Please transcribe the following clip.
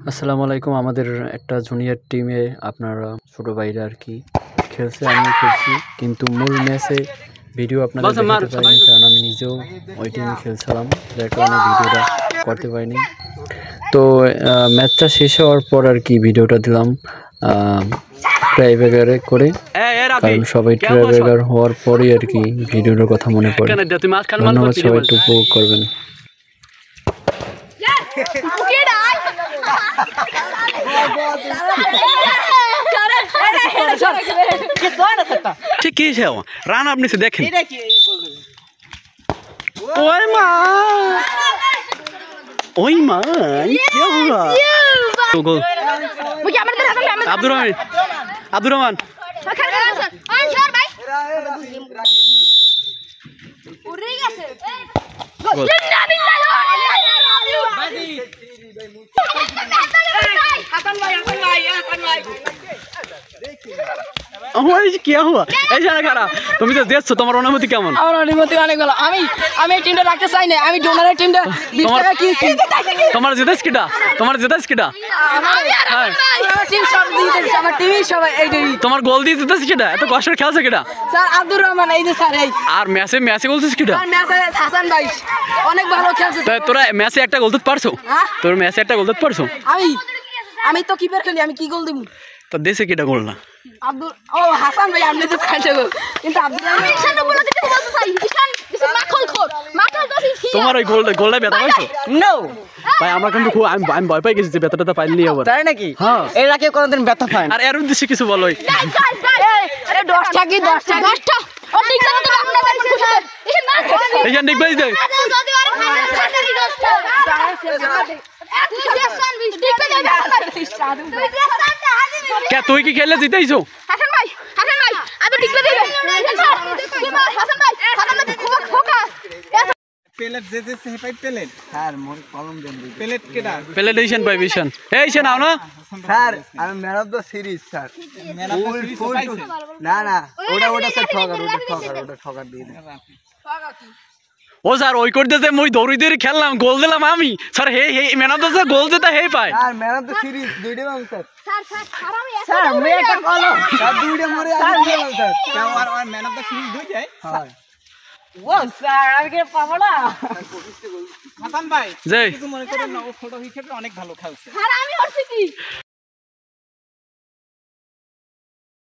আসসালামু আলাইকুম। আমাদের একটা জুনিয়র টিমে আপনার ছোট ভাইরা আর কি খেলছে, আমিও খেলছি, কিন্তু মূল ম্যাচে ভিডিও আপনাদের দেখাতে পারিনি, কারণ আমি নিজেও ওই টিমে খেলছিলাম, যার কারণে ভিডিওটা করতে পারিনি। তো ম্যাচটা শেষ হওয়ার পর আর কি ভিডিওটা দিলাম ট্রাইব্রেকারে করে, কারণ সবাই ট্রাইব্রেকার হওয়ার পরেই আর কি ভিডিওটার কথা মনে পড়ে। ধন্যবাদ, সবাই একটু উপভোগ করবেন। ठीक है रान अपने से देखें। ओए माँ क्या हुआ? तो गोल अब्दुल रहमान क्या हुआ? ऐसा ना करा তুমি তো দেখছো, তোমার অনুমতি কেমন? আমার অনুমতি অনেক ভালো। আমি এই টিমটা রাখতে চাই না, আমি ডোনারের টিমটা 20 টাকা কিনছি। তোমার জেতাস কিটা? তোমার টিম সব দিয়েছে, আমার টিমই সবাই এইটাই। তোমার গোল দিয়ে জেতাস কিটা? এত কষ্ট করে খেলছে কিটা? স্যার আব্দুর রহমান, এই যে স্যার। এই আর ম্যাচে বলছিস কিটা? আর ম্যাচে হাসান ভাই অনেক ভালো খেলছে। তোরা ম্যাচে একটা গোল দিতে পারছো? তোর ম্যাচে একটা গোল দিতে পারছো? আমি তো কিপার খেলি, আমি কি গোল দেব? তো দেশে কিটা গোল না? আব্দুল হাসান ভাই আপনি তো ফাইটে গোল, কিন্তু আব্দুল রহমান ঈশান বলে দিতে বলতে চাই। ঈশান দিছে মাখল তো তোমার ওই গোলটা ব্যথা পাইছো? নো ভাই, আমরা কিন্তু খুব আমি ভয় পাই গেছি যে ব্যথাটা পাইনি আবার। তাই নাকি? হ্যাঁ, এর আগে কোনদিন ব্যথা পায় না। আর এর উদ্দেশ্যে কিছু বলো। আরে 10 টাকা ও ঠিক আছে তো আপনাদের খুশি তো এই না এই জান নিক ভাই দে যদি আর ফাইনাল 10 क्या তুই কি খেলে জিতাইছো? হাসান ভাই আদো টিকলে দিবে হাসান ভাই খুব খোকা প্লেট যে সে পাই প্লেট স্যার মোর কলম দেন প্লেট কেডা প্লেটেশন পাই ভিশন এই সে নাও না স্যার আমি man of the series sir ফুল না ওটা স্যার ঠকার দিয়ে দেন ও স্যার ওই করতেছে মই দৌড়ি খেললাম, গোল দিলাম আমি স্যার। হে ম্যান অফ দ্য গোল দিতা হে পায় sir man of the series দুইটা বাং স্যার স্যার আমি একটা কলো স্যার দুইটা মরে আমি খেলাম স্যার কেমন আর ম্যান অফ দ্য সিরিজ দুইটাই হ্যাঁ ও স্যার আমি কি পাবো না? হাসান ভাই জয় কিছু মনে করেন না, ও ছোট হিসেবে অনেক ভালো খেলছে। স্যার আমি হচ্ছি কি